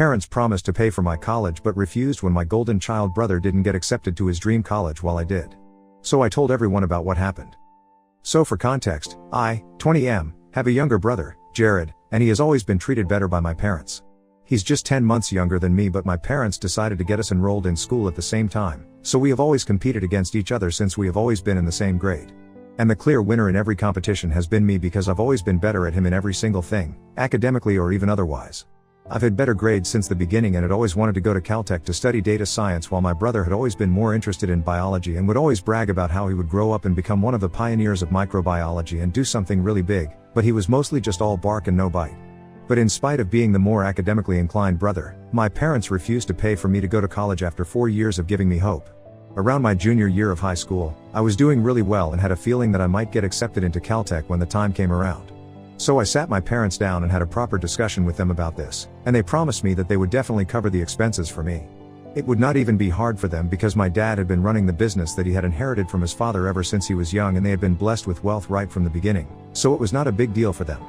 Parents promised to pay for my college but refused when my golden child brother didn't get accepted to his dream college while I did. So I told everyone about what happened. So for context, I, 20 have a younger brother, Jared, and he has always been treated better by my parents. He's just 10 months younger than me, but my parents decided to get us enrolled in school at the same time, so we have always competed against each other since we have always been in the same grade. And the clear winner in every competition has been me because I've always been better at him in every single thing, academically or even otherwise. I've had better grades since the beginning and had always wanted to go to Caltech to study data science, while my brother had always been more interested in biology and would always brag about how he would grow up and become one of the pioneers of microbiology and do something really big, but he was mostly just all bark and no bite. But in spite of being the more academically inclined brother, my parents refused to pay for me to go to college after 4 years of giving me hope. Around my junior year of high school, I was doing really well and had a feeling that I might get accepted into Caltech when the time came around. So I sat my parents down and had a proper discussion with them about this, and they promised me that they would definitely cover the expenses for me. It would not even be hard for them because my dad had been running the business that he had inherited from his father ever since he was young, and they had been blessed with wealth right from the beginning, so it was not a big deal for them.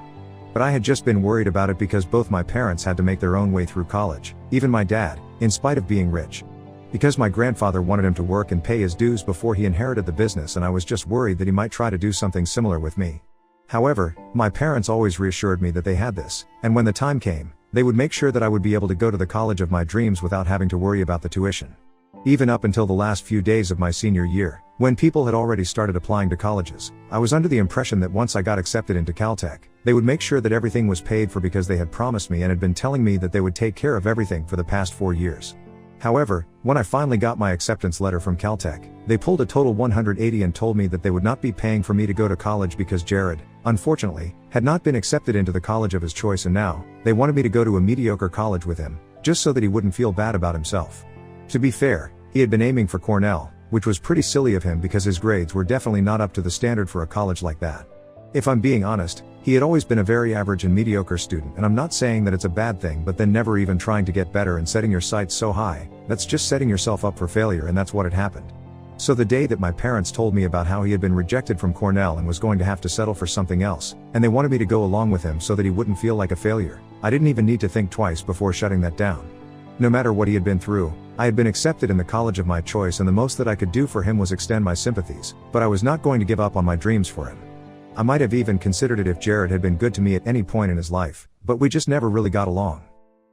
But I had just been worried about it because both my parents had to make their own way through college, even my dad, in spite of being rich. Because my grandfather wanted him to work and pay his dues before he inherited the business, and I was just worried that he might try to do something similar with me. However, my parents always reassured me that they had this, and when the time came, they would make sure that I would be able to go to the college of my dreams without having to worry about the tuition. Even up until the last few days of my senior year, when people had already started applying to colleges, I was under the impression that once I got accepted into Caltech, they would make sure that everything was paid for because they had promised me and had been telling me that they would take care of everything for the past 4 years. However, when I finally got my acceptance letter from Caltech, they pulled a total 180 and told me that they would not be paying for me to go to college because Jared, unfortunately, had not been accepted into the college of his choice, and now, they wanted me to go to a mediocre college with him, just so that he wouldn't feel bad about himself. To be fair, he had been aiming for Cornell, which was pretty silly of him because his grades were definitely not up to the standard for a college like that. If I'm being honest, he had always been a very average and mediocre student, and I'm not saying that it's a bad thing, but then never even trying to get better and setting your sights so high, that's just setting yourself up for failure, and that's what had happened. So the day that my parents told me about how he had been rejected from Cornell and was going to have to settle for something else, and they wanted me to go along with him so that he wouldn't feel like a failure, I didn't even need to think twice before shutting that down. No matter what he had been through, I had been accepted in the college of my choice, and the most that I could do for him was extend my sympathies, but I was not going to give up on my dreams for him. I might have even considered it if Jared had been good to me at any point in his life, but we just never really got along.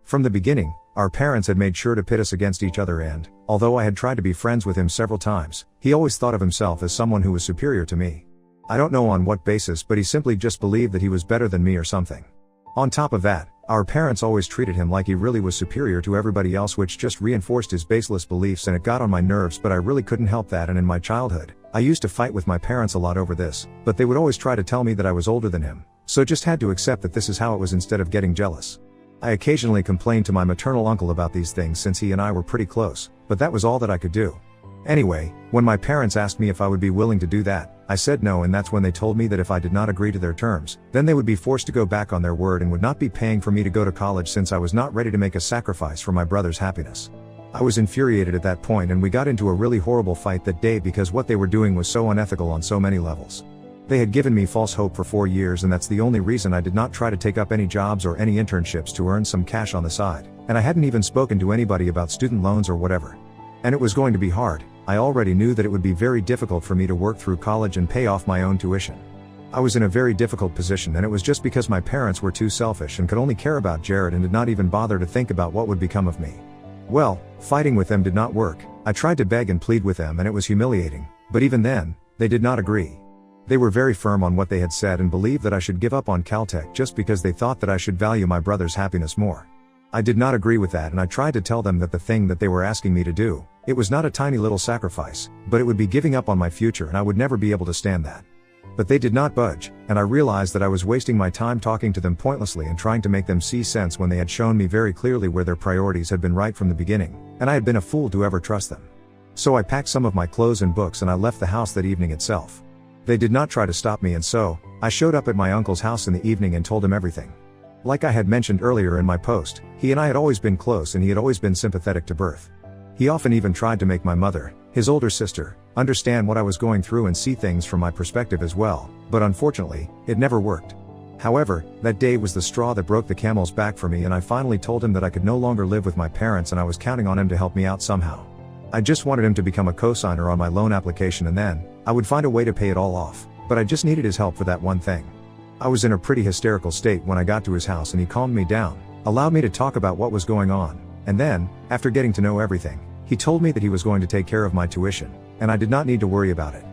From the beginning, our parents had made sure to pit us against each other, and, although I had tried to be friends with him several times, he always thought of himself as someone who was superior to me. I don't know on what basis, but he simply just believed that he was better than me or something. On top of that, our parents always treated him like he really was superior to everybody else, which just reinforced his baseless beliefs, and it got on my nerves, but I really couldn't help that. And in my childhood, I used to fight with my parents a lot over this, but they would always try to tell me that I was older than him, so just had to accept that this is how it was instead of getting jealous. I occasionally complained to my maternal uncle about these things since he and I were pretty close, but that was all that I could do. Anyway, when my parents asked me if I would be willing to do that, I said no, and that's when they told me that if I did not agree to their terms, then they would be forced to go back on their word and would not be paying for me to go to college since I was not ready to make a sacrifice for my brother's happiness. I was infuriated at that point, and we got into a really horrible fight that day because what they were doing was so unethical on so many levels. They had given me false hope for 4 years, and that's the only reason I did not try to take up any jobs or any internships to earn some cash on the side, and I hadn't even spoken to anybody about student loans or whatever. And it was going to be hard. I already knew that it would be very difficult for me to work through college and pay off my own tuition. I was in a very difficult position, and it was just because my parents were too selfish and could only care about Jared and did not even bother to think about what would become of me. Well, fighting with them did not work. I tried to beg and plead with them, and it was humiliating, but even then, they did not agree. They were very firm on what they had said and believed that I should give up on Caltech just because they thought that I should value my brother's happiness more. I did not agree with that, and I tried to tell them that the thing that they were asking me to do, it was not a tiny little sacrifice, but it would be giving up on my future, and I would never be able to stand that. But they did not budge, and I realized that I was wasting my time talking to them pointlessly and trying to make them see sense when they had shown me very clearly where their priorities had been right from the beginning, and I had been a fool to ever trust them. So I packed some of my clothes and books and I left the house that evening itself. They did not try to stop me, and so, I showed up at my uncle's house in the evening and told him everything. Like I had mentioned earlier in my post, he and I had always been close, and he had always been sympathetic to birth. He often even tried to make my mother, his older sister, understand what I was going through and see things from my perspective as well, but unfortunately, it never worked. However, that day was the straw that broke the camel's back for me, and I finally told him that I could no longer live with my parents and I was counting on him to help me out somehow. I just wanted him to become a co-signer on my loan application and then I would find a way to pay it all off, but I just needed his help for that one thing. I was in a pretty hysterical state when I got to his house and he calmed me down, allowed me to talk about what was going on, and then, after getting to know everything, he told me that he was going to take care of my tuition, and I did not need to worry about it.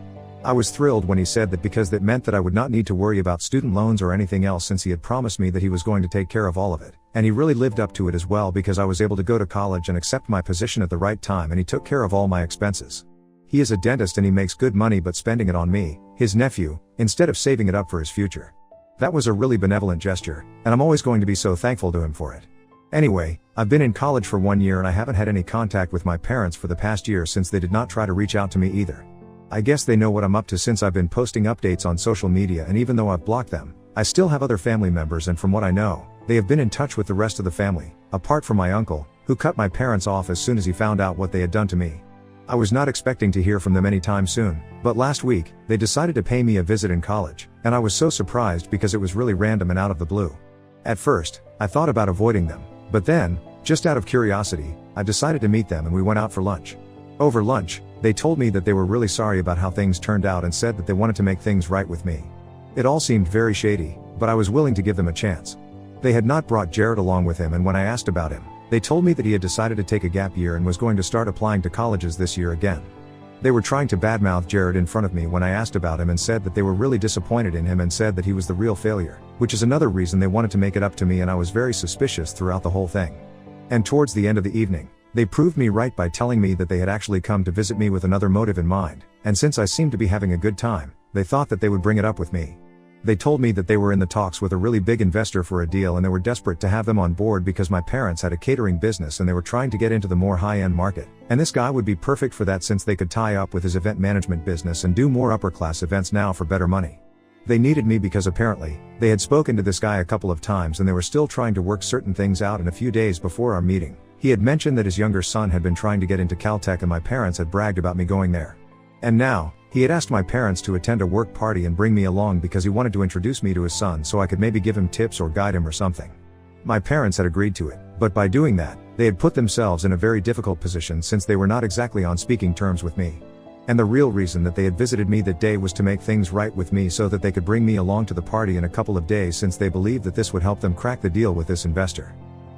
I was thrilled when he said that because that meant that I would not need to worry about student loans or anything else since he had promised me that he was going to take care of all of it, and he really lived up to it as well because I was able to go to college and accept my position at the right time and he took care of all my expenses. He is a dentist and he makes good money but spending it on me, his nephew, instead of saving it up for his future. That was a really benevolent gesture, and I'm always going to be so thankful to him for it. Anyway, I've been in college for 1 year and I haven't had any contact with my parents for the past year since they did not try to reach out to me either. I guess they know what I'm up to since I've been posting updates on social media, and even though I've blocked them, I still have other family members, and from what I know, they have been in touch with the rest of the family, apart from my uncle, who cut my parents off as soon as he found out what they had done to me. I was not expecting to hear from them anytime soon, but last week, they decided to pay me a visit in college, and I was so surprised because it was really random and out of the blue. At first, I thought about avoiding them, but then, just out of curiosity, I decided to meet them and we went out for lunch. Over lunch, they told me that they were really sorry about how things turned out and said that they wanted to make things right with me. It all seemed very shady, but I was willing to give them a chance. They had not brought Jared along with him, and when I asked about him, they told me that he had decided to take a gap year and was going to start applying to colleges this year again. They were trying to badmouth Jared in front of me when I asked about him and said that they were really disappointed in him and said that he was the real failure, which is another reason they wanted to make it up to me, and I was very suspicious throughout the whole thing. And towards the end of the evening, they proved me right by telling me that they had actually come to visit me with another motive in mind, and since I seemed to be having a good time, they thought that they would bring it up with me. They told me that they were in the talks with a really big investor for a deal and they were desperate to have them on board because my parents had a catering business and they were trying to get into the more high-end market, and this guy would be perfect for that since they could tie up with his event management business and do more upper-class events now for better money. They needed me because apparently, they had spoken to this guy a couple of times and they were still trying to work certain things out, and a few days before our meeting, he had mentioned that his younger son had been trying to get into Caltech and my parents had bragged about me going there. And now, he had asked my parents to attend a work party and bring me along because he wanted to introduce me to his son so I could maybe give him tips or guide him or something. My parents had agreed to it, but by doing that, they had put themselves in a very difficult position since they were not exactly on speaking terms with me. And the real reason that they had visited me that day was to make things right with me so that they could bring me along to the party in a couple of days since they believed that this would help them crack the deal with this investor.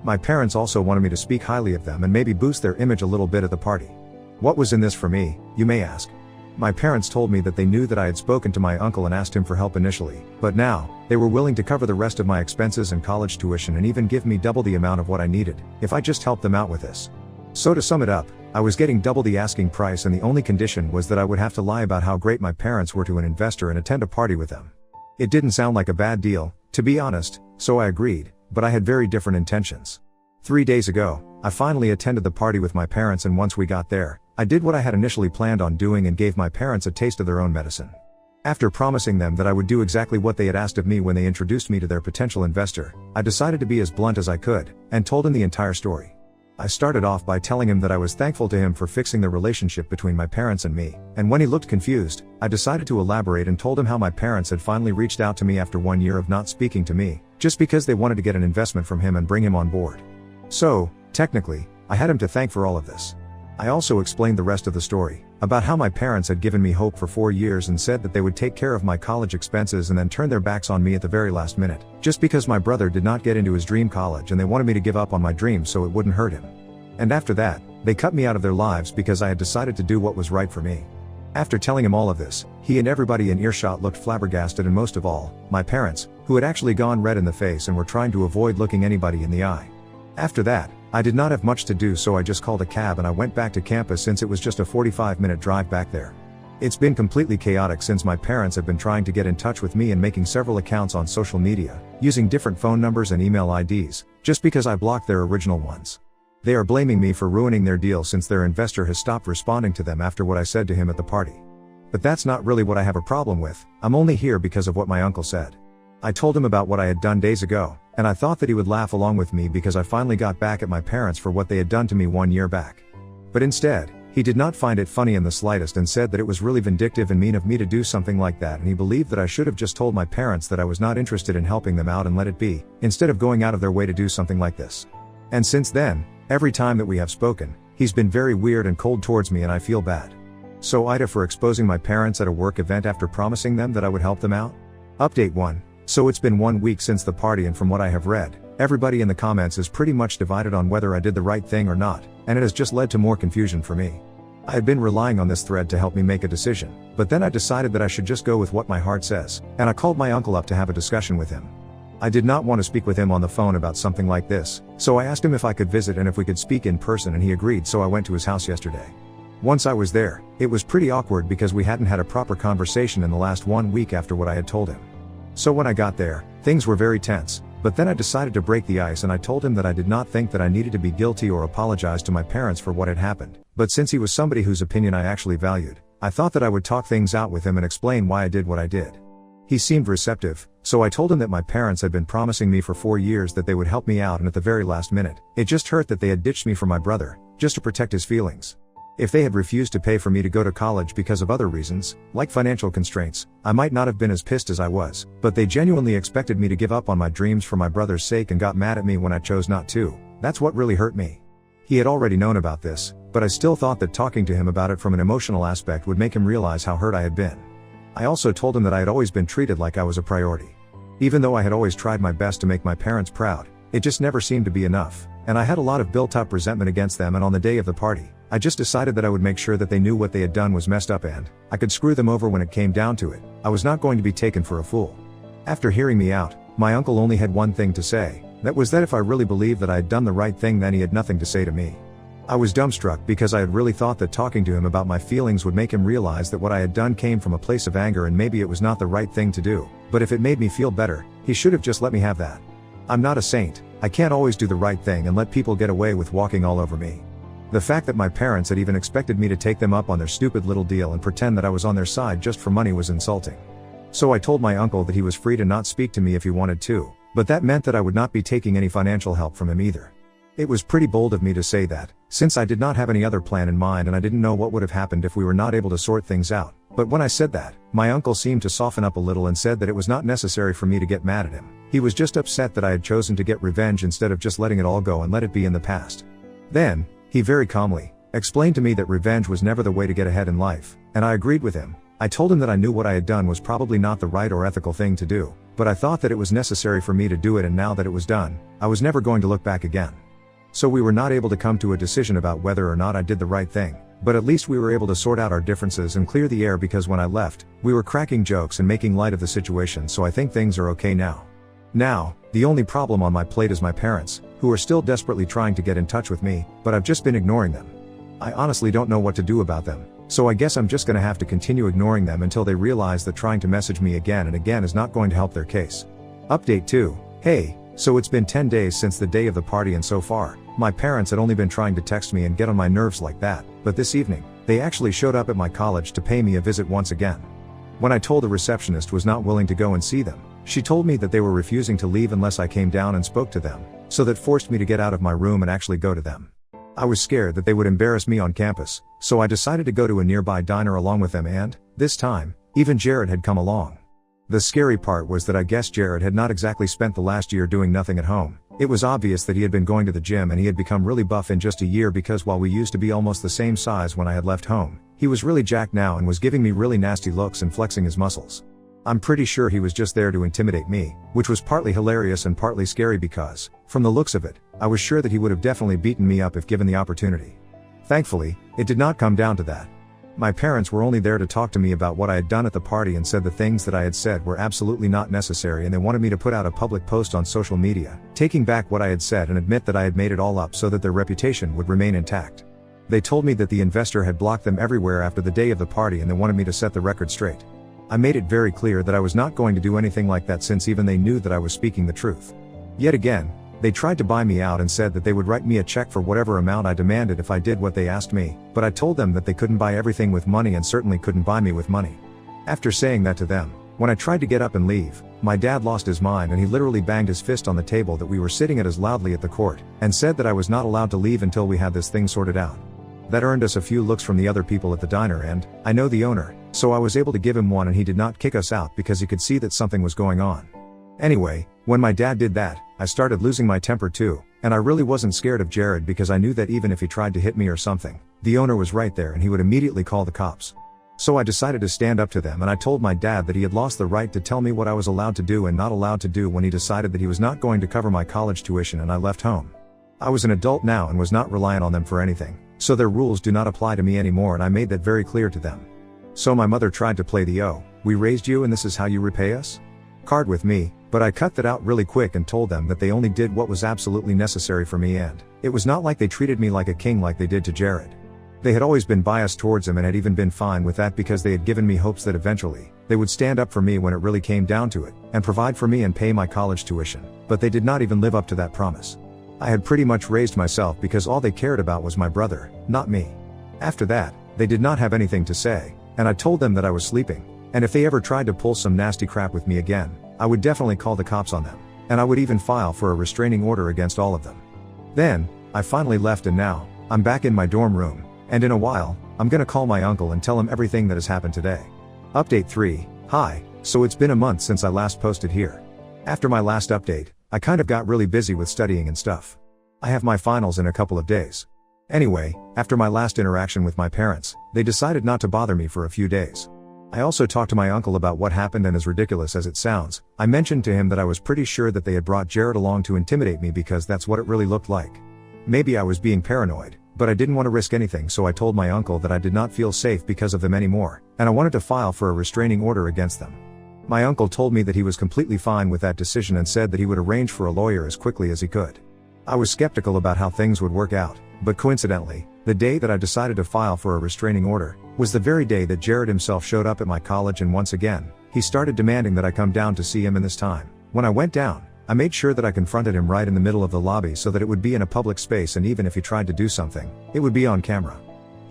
My parents also wanted me to speak highly of them and maybe boost their image a little bit at the party. What was in this for me, you may ask? My parents told me that they knew that I had spoken to my uncle and asked him for help initially, but now, they were willing to cover the rest of my expenses and college tuition and even give me double the amount of what I needed, if I just helped them out with this. So to sum it up, I was getting double the asking price and the only condition was that I would have to lie about how great my parents were to an investor and attend a party with them. It didn't sound like a bad deal, to be honest, so I agreed, but I had very different intentions. 3 days ago, I finally attended the party with my parents, and once we got there, I did what I had initially planned on doing and gave my parents a taste of their own medicine. After promising them that I would do exactly what they had asked of me when they introduced me to their potential investor, I decided to be as blunt as I could, and told him the entire story. I started off by telling him that I was thankful to him for fixing the relationship between my parents and me, and when he looked confused, I decided to elaborate and told him how my parents had finally reached out to me after 1 year of not speaking to me, just because they wanted to get an investment from him and bring him on board. So, technically, I had him to thank for all of this. I also explained the rest of the story, about how my parents had given me hope for 4 years and said that they would take care of my college expenses and then turn their backs on me at the very last minute, just because my brother did not get into his dream college and they wanted me to give up on my dream so it wouldn't hurt him. And after that, they cut me out of their lives because I had decided to do what was right for me. After telling him all of this, he and everybody in earshot looked flabbergasted, and most of all, my parents, who had actually gone red in the face and were trying to avoid looking anybody in the eye. After that, I did not have much to do, so I just called a cab and I went back to campus since it was just a 45-minute drive back there. It's been completely chaotic since my parents have been trying to get in touch with me and making several accounts on social media, using different phone numbers and email IDs, just because I blocked their original ones. They are blaming me for ruining their deal since their investor has stopped responding to them after what I said to him at the party. But that's not really what I have a problem with, I'm only here because of what my uncle said. I told him about what I had done days ago, and I thought that he would laugh along with me because I finally got back at my parents for what they had done to me 1 year back. But instead, He did not find it funny in the slightest and said that it was really vindictive and mean of me to do something like that, and he believed that I should have just told my parents that I was not interested in helping them out and let it be, instead of going out of their way to do something like this. And since then, every time that we have spoken, he's been very weird and cold towards me, and I feel bad. So AITA for exposing my parents at a work event after promising them that I would help them out? Update 1. So it's been 1 week since the party, and from what I have read, everybody in the comments is pretty much divided on whether I did the right thing or not, and it has just led to more confusion for me. I had been relying on this thread to help me make a decision, but then I decided that I should just go with what my heart says, and I called my uncle up to have a discussion with him. I did not want to speak with him on the phone about something like this, so I asked him if I could visit and if we could speak in person, and he agreed, so I went to his house yesterday. Once I was there, it was pretty awkward because we hadn't had a proper conversation in the last 1 week after what I had told him. So when I got there, things were very tense, but then I decided to break the ice and I told him that I did not think that I needed to be guilty or apologize to my parents for what had happened, but since he was somebody whose opinion I actually valued, I thought that I would talk things out with him and explain why I did what I did. He seemed receptive, so I told him that my parents had been promising me for 4 years that they would help me out, and at the very last minute, it just hurt that they had ditched me for my brother, just to protect his feelings. If they had refused to pay for me to go to college because of other reasons, like financial constraints, I might not have been as pissed as I was, but they genuinely expected me to give up on my dreams for my brother's sake and got mad at me when I chose not to. That's what really hurt me. He had already known about this, but I still thought that talking to him about it from an emotional aspect would make him realize how hurt I had been. I also told him that I had always been treated like I was a priority. Even though I had always tried my best to make my parents proud, it just never seemed to be enough, and I had a lot of built-up resentment against them, and on the day of the party, I just decided that I would make sure that they knew what they had done was messed up and I could screw them over when it came down to it. I was not going to be taken for a fool. After hearing me out, my uncle only had one thing to say, that was that if I really believed that I had done the right thing, then he had nothing to say to me. I was dumbstruck because I had really thought that talking to him about my feelings would make him realize that what I had done came from a place of anger and maybe it was not the right thing to do, but if it made me feel better, he should have just let me have that. I'm not a saint, I can't always do the right thing and let people get away with walking all over me. The fact that my parents had even expected me to take them up on their stupid little deal and pretend that I was on their side just for money was insulting. So I told my uncle that he was free to not speak to me if he wanted to, but that meant that I would not be taking any financial help from him either. It was pretty bold of me to say that, since I did not have any other plan in mind and I didn't know what would have happened if we were not able to sort things out. But when I said that, my uncle seemed to soften up a little and said that it was not necessary for me to get mad at him. He was just upset that I had chosen to get revenge instead of just letting it all go and let it be in the past. Then, he very calmly explained to me that revenge was never the way to get ahead in life, and I agreed with him. I told him that I knew what I had done was probably not the right or ethical thing to do, but I thought that it was necessary for me to do it, and now that it was done, I was never going to look back again. So we were not able to come to a decision about whether or not I did the right thing, but at least we were able to sort out our differences and clear the air, because when I left, we were cracking jokes and making light of the situation, so I think things are okay now. Now, the only problem on my plate is my parents, who are still desperately trying to get in touch with me, but I've just been ignoring them. I honestly don't know what to do about them, so I guess I'm just gonna have to continue ignoring them until they realize that trying to message me again and again is not going to help their case. Update 2. Hey, so it's been 10 days since the day of the party, and so far, my parents had only been trying to text me and get on my nerves like that, but this evening, they actually showed up at my college to pay me a visit once again. When I told the receptionist was not willing to go and see them, she told me that they were refusing to leave unless I came down and spoke to them, so that forced me to get out of my room and actually go to them. I was scared that they would embarrass me on campus, so I decided to go to a nearby diner along with them, and, this time, even Jared had come along. The scary part was that I guess Jared had not exactly spent the last year doing nothing at home. It was obvious that he had been going to the gym and he had become really buff in just a year, because while we used to be almost the same size when I had left home, he was really jacked now and was giving me really nasty looks and flexing his muscles. I'm pretty sure he was just there to intimidate me, which was partly hilarious and partly scary because, from the looks of it, I was sure that he would have definitely beaten me up if given the opportunity. Thankfully, it did not come down to that. My parents were only there to talk to me about what I had done at the party and said the things that I had said were absolutely not necessary, and they wanted me to put out a public post on social media, taking back what I had said and admit that I had made it all up so that their reputation would remain intact. They told me that the investor had blocked them everywhere after the day of the party and they wanted me to set the record straight. I made it very clear that I was not going to do anything like that, since even they knew that I was speaking the truth. Yet again, they tried to buy me out and said that they would write me a check for whatever amount I demanded if I did what they asked me, but I told them that they couldn't buy everything with money and certainly couldn't buy me with money. After saying that to them, when I tried to get up and leave, my dad lost his mind and he literally banged his fist on the table that we were sitting at as loudly at the court, and said that I was not allowed to leave until we had this thing sorted out. That earned us a few looks from the other people at the diner, and I know the owner, so I was able to give him one, and he did not kick us out because he could see that something was going on. Anyway, when my dad did that, I started losing my temper too, and I really wasn't scared of Jared because I knew that even if he tried to hit me or something, the owner was right there and he would immediately call the cops. So I decided to stand up to them, and I told my dad that he had lost the right to tell me what I was allowed to do and not allowed to do when he decided that he was not going to cover my college tuition, and I left home. I was an adult now and was not reliant on them for anything, so their rules do not apply to me anymore, and I made that very clear to them. So my mother tried to play the "oh, we raised you and this is how you repay us" card with me, but I cut that out really quick and told them that they only did what was absolutely necessary for me, and it was not like they treated me like a king like they did to Jared. They had always been biased towards him and had even been fine with that because they had given me hopes that eventually, they would stand up for me when it really came down to it, and provide for me and pay my college tuition, but they did not even live up to that promise. I had pretty much raised myself because all they cared about was my brother, not me. After that, they did not have anything to say, and I told them that I was sleeping, and if they ever tried to pull some nasty crap with me again, I would definitely call the cops on them, and I would even file for a restraining order against all of them. Then, I finally left, and now, I'm back in my dorm room. And in a while, I'm gonna call my uncle and tell him everything that has happened today. Update 3, hi, so it's been a month since I last posted here. After my last update, I kind of got really busy with studying and stuff. I have my finals in a couple of days. Anyway, after my last interaction with my parents, they decided not to bother me for a few days. I also talked to my uncle about what happened, and as ridiculous as it sounds, I mentioned to him that I was pretty sure that they had brought Jared along to intimidate me because that's what it really looked like. Maybe I was being paranoid, but I didn't want to risk anything, so I told my uncle that I did not feel safe because of them anymore, and I wanted to file for a restraining order against them. My uncle told me that he was completely fine with that decision and said that he would arrange for a lawyer as quickly as he could. I was skeptical about how things would work out, but coincidentally, the day that I decided to file for a restraining order was the very day that Jared himself showed up at my college, and once again, he started demanding that I come down to see him, and this time, when I went down, I made sure that I confronted him right in the middle of the lobby so that it would be in a public space, and even if he tried to do something, it would be on camera.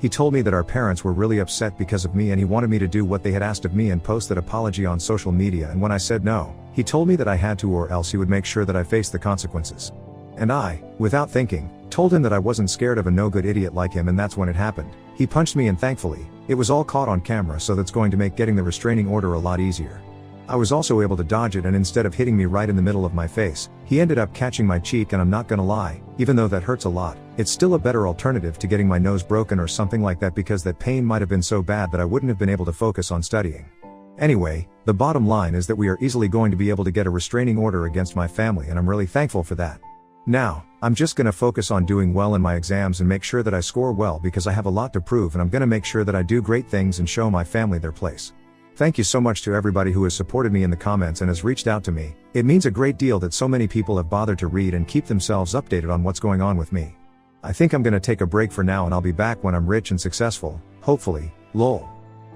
He told me that our parents were really upset because of me and he wanted me to do what they had asked of me and post that apology on social media, and when I said no, he told me that I had to, or else he would make sure that I faced the consequences. And I, without thinking, told him that I wasn't scared of a no-good idiot like him, and that's when it happened. He punched me, and thankfully, it was all caught on camera, so that's going to make getting the restraining order a lot easier. I was also able to dodge it, and instead of hitting me right in the middle of my face, he ended up catching my cheek, and I'm not gonna lie, even though that hurts a lot, it's still a better alternative to getting my nose broken or something like that, because that pain might have been so bad that I wouldn't have been able to focus on studying. Anyway, the bottom line is that we are easily going to be able to get a restraining order against my family, and I'm really thankful for that. Now, I'm just gonna focus on doing well in my exams and make sure that I score well, because I have a lot to prove, and I'm gonna make sure that I do great things and show my family their place. Thank you so much to everybody who has supported me in the comments and has reached out to me. It means a great deal that so many people have bothered to read and keep themselves updated on what's going on with me. I think I'm gonna take a break for now, and I'll be back when I'm rich and successful, hopefully, lol.